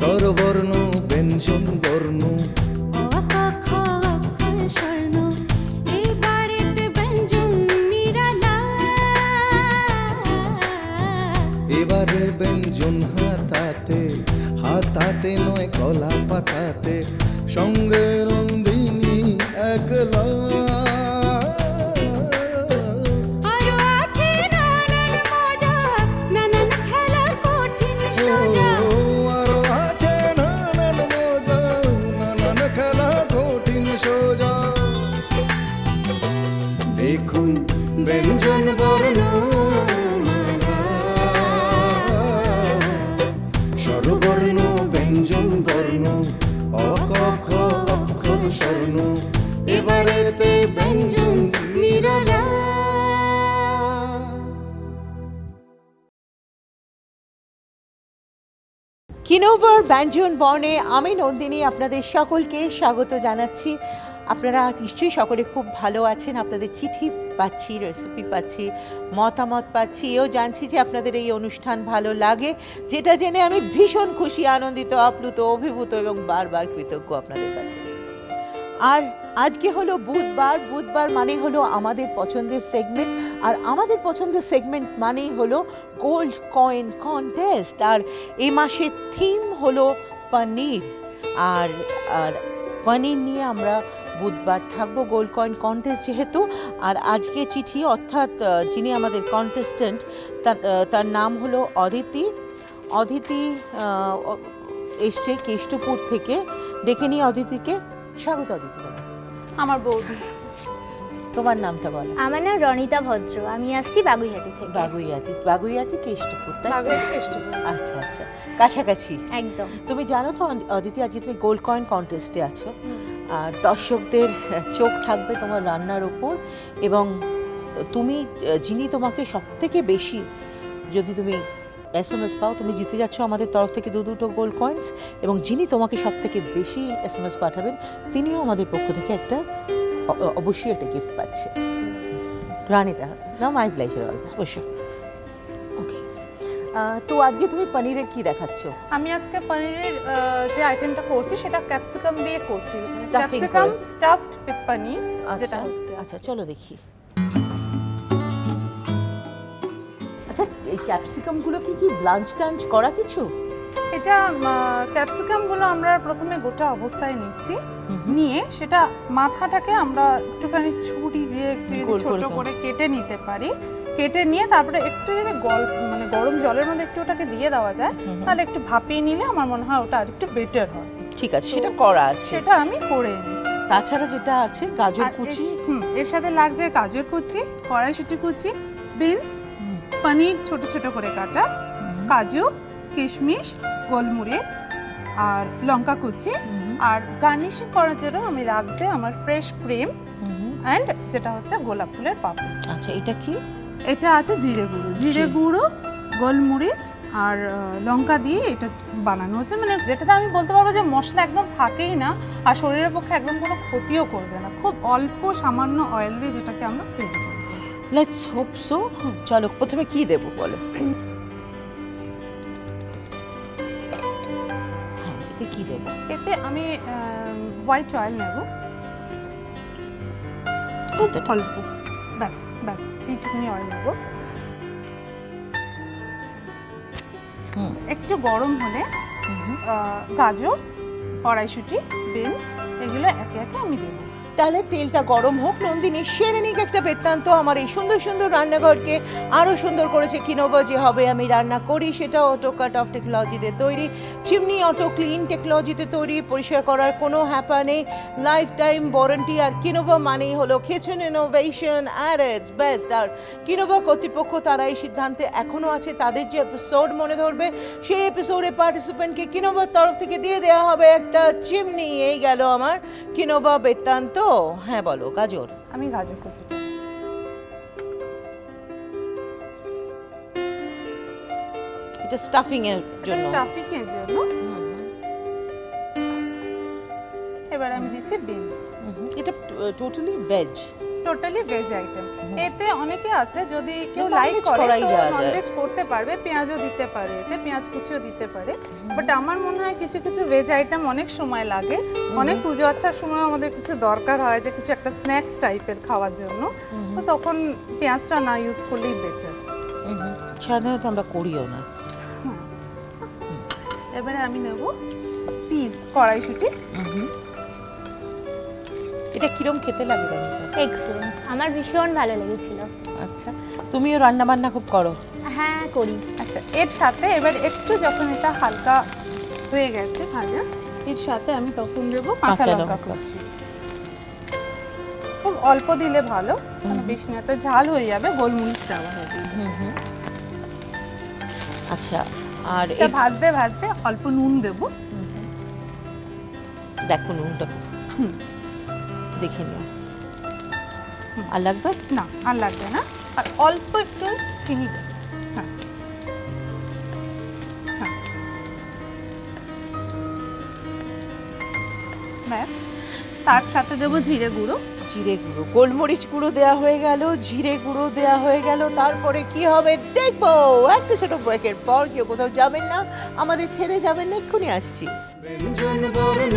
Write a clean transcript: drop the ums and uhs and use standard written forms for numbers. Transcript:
স্বরবর্ণ ব্যঞ্জন বর্ণ এবারে ব্যঞ্জন হাতাতে হাতাতে নয় কলা পাতাতে সঙ্গে নন্দিনী একলা দেখুন ব্যঞ্জন বর্ণ স্বরবর্ণ ব্যঞ্জন বর্ণ অক অক্ষর স্বর্ণ এবারেতে ব্যঞ্জন নিরালা। কিনোভার ব্যঞ্জন বর্ণে আমি নন্দিনী আপনাদের সকলকে স্বাগত জানাচ্ছি। আপনারা নিশ্চয়ই সকলে খুব ভালো আছেন। আপনাদের চিঠি পাচ্ছি, রেসিপি পাচ্ছি, মতামত পাচ্ছি, এও জানছি যে আপনাদের এই অনুষ্ঠান ভালো লাগে, যেটা জেনে আমি ভীষণ খুশি, আনন্দিত, আপ্লুত, অভিভূত এবং বারবার কৃতজ্ঞ আপনাদের কাছে। আর আজকে হলো বুধবার। বুধবার মানে হলো আমাদের পছন্দের সেগমেন্ট, আর আমাদের পছন্দের সেগমেন্ট মানেই হলো গোল্ড কয়েন কন্টেস্ট। আর এই মাসের থিম হলো পনির, আর পনির নিয়ে আমরা বুধবার থাকবো গোল্ড কয়েন কন্টেস্ট যেহেতু। আর আজকে চিঠি অর্থাৎ যিনি আমাদের কন্টেস্ট্যান্ট তার নাম হলো অদিতি। অদিতি এসছে কেষ্টপুর থেকে। ডেকে নিয়ে অদিতিকে। স্বাগত অদিতি। আমার বৌদি। তোমার নামটা বলো। আমার নাম রনিতা ভদ্র, আমি আসছি বাগুইহাটি থেকে। বাগুইহাটি কেষ্টপুর, তাই? কেষ্টপুর। আচ্ছা আচ্ছা, কাছাকাছি একদম। তুমি জানো তো অদিতি, আজকে তুমি গোল্ড কয়েন কন্টেস্টে আছো। আর দর্শকদের চোখ থাকবে তোমার রান্নার ওপর, এবং যিনি তোমাকে সব থেকে বেশি, যদি তুমি SMS পাও, তুমি জিতে যাচ্ছ আমাদের তরফ থেকে দুটো গোল্ড কয়েন্স, এবং যিনি তোমাকে সব থেকে বেশি SMS পাঠাবেন তিনিও আমাদের পক্ষ থেকে অবশ্যই একটা গিফট পাচ্ছে। রানিতা, না মাই প্লেজার অলওয়েজ। বসো। ওকে, তো আজকে তুমি পনিরের কি দেখাচ্ছ? আমি আজকে পনিরের যে আইটেমটা করছি সেটা ক্যাপসিকাম দিয়ে করছি, ক্যাপসিকাম স্টাফড উইথ পনির যেটা হচ্ছে। আচ্ছা চলো দেখি। আচ্ছা, এই ক্যাপসিকামগুলো কি ব্লাঞ্চ টাঞ্চ করা কিছু? এটা ক্যাপসিকামগুলো আমরা প্রথমে গোটা অবস্থায় নিচ্ছি, নিয়ে সেটা মাথাটাকে আমরা একটুখানি ছুরি দিয়ে একটু ছোট করে কেটে নিতে পারি। কেটে নিয়ে তারপরে একটু যদি গরম জলের মধ্যে একটু ওটাকে দিয়ে দেওয়া যায়, তাহলে একটু ভাপিয়ে নিলে আমার মনে হয় ওটা আরেকটু বেটার হয়। ঠিক আছে, সেটা করা আছে, সেটা আমি করে এনেছি। তাছাড়া যেটা আছে গাজর কুচি, এর সাথে লাগছে গাজর কুচি, কড়াইশুঁটি কুচি, বিনস, পনির ছোট ছোট করে কাটা, কাজু, কিশমিশ, গোলমরিচ আর লঙ্কা কুচি, আর গার্নিশিং করার জন্য আমি রাখছে আমার ফ্রেশ ক্রিম অ্যান্ড যেটা হচ্ছে গোলাপ ফুলের পাপড়ি। আচ্ছা, এটা কি? এটা আছে জিরে গুঁড়ো, গোলমরিচ আর লঙ্কা দিয়ে এটা বানানো হচ্ছে, মানে যেটাতে আমি বলতে পারবো যে মশলা একদম থাকেই না, আর শরীরের পক্ষে একদম কোনো ক্ষতিও করবে না। খুব অল্প সামান্য অয়েল দিয়ে যেটাকে আমরা তৈরি করব। Let's hope so. চলো, প্রথমে কি দেবো বলো? এতে কি দেবো? এতে আমি হোয়াইট অয়েল নেব, অল্প, ব্যাস এইটুকুনি অয়েল নেব। একটু গরম হলে গাজর, কড়াইশুঁটি, বিনস এগুলো একে একে আমি দেবো। তাহলে তেলটা গরম হোক। নন্দিনী সেরে নিক একটা বৃত্তান্ত। আমার এই সুন্দর সুন্দর রান্নাঘরকে আরও সুন্দর করেছে কিনোভা। যেভাবে আমি রান্না করি সেটা অটো কাট অফ টেকনোলজিতে তৈরি, চিমনি অটো ক্লিন টেকনোলজিতে তৈরি, পরিষ্কার করার কোনো হ্যাপা নেই, লাইফ টাইম ওয়ারেন্টি। আর কিনোভা মানেই হলো কিচেন ইনোভেশন আর ইটস বেস্ট। আর কিনোভা কর্তৃপক্ষ তারা এই সিদ্ধান্তে এখনও আছে, তাদের যে এপিসোড মনে ধরবে সেই এপিসোডে পার্টিসিপেন্টকে কিনোভার তরফ থেকে দিয়ে দেওয়া হবে একটা চিমনি। এই গেল আমার কিনোভা বৃত্তান্ত। হ্যাঁ বলো। গাজর, আমি গাজর কুচিটা, এটা স্টাফিং এর জন্য। এবার আমি দিচ্ছি বিনস। এটা totally veg. Totally veg item. এতে অনেকে আছে যদি কেউ Non-veg লাইক করে করাই তো যাওয়া যায়। ননভেজ করতে পারবে, পেঁয়াজও দিতে পারে, এতে পেঁয়াজ কুচিও দিতে পারে। বাট আমার মনে হয় কিছু কিছু ভেজ আইটেম অনেক সময় লাগে, অনেক পুজো আচ্ছার সময় আমাদের কিছু দরকার হয় যে কিছু একটা স্ন্যাক্স টাইপের খাওয়ার জন্য, তো তখন পেঁয়াজটা না ইউজ করলেই বেটার। সাধারণত আমরা করিও না। এবারে আমি নেব পিস কড়াইশুঁটি। এটা কিরম খেতে লাগে রানিতা? এক্সেলেন্ট, আমার ভীষণ ভালো লেগেছিল। আচ্ছা, তুমিও রান্না বান্না খুব করো? হ্যাঁ করি। আচ্ছা, এর সাথে এবার একটু যখন এটা হালকা হয়ে গেছে ভাজা, এর সাথে আমি তখন দেবো কাঁচা লঙ্কা কুচি। খুব অল্প দিলে ভালো, মানে বেশি না তো ঝাল হয়ে যাবে, গোলমরিচ দেওয়া হবে। আচ্ছা, আর এটা ভাজতে ভাজতে অল্প নুন দেবো। দেখো নুনটা দেখে নিও। আর লাগবে না, আর লাগবে না, আর অল্প একটু চিনি দেবো। হ্যাঁ হ্যাঁ, ব্যাস। তার সাথে দেবো জিরে গুঁড়ো। জিরে গুঁড়ো, গোলমরিচ গুঁড়ো দেয়া হয়ে গেল, জিরে গুঁড়ো দেয়া হয়ে গেল। তারপরে কি হবে দেখবো। একটা ছোট ব্রেকের পর কেউ কোথাও যাবেন না, আমাদের ছেড়ে যাবেন না, এক্ষুনি আসছি। ব্যঞ্জন বর্ণ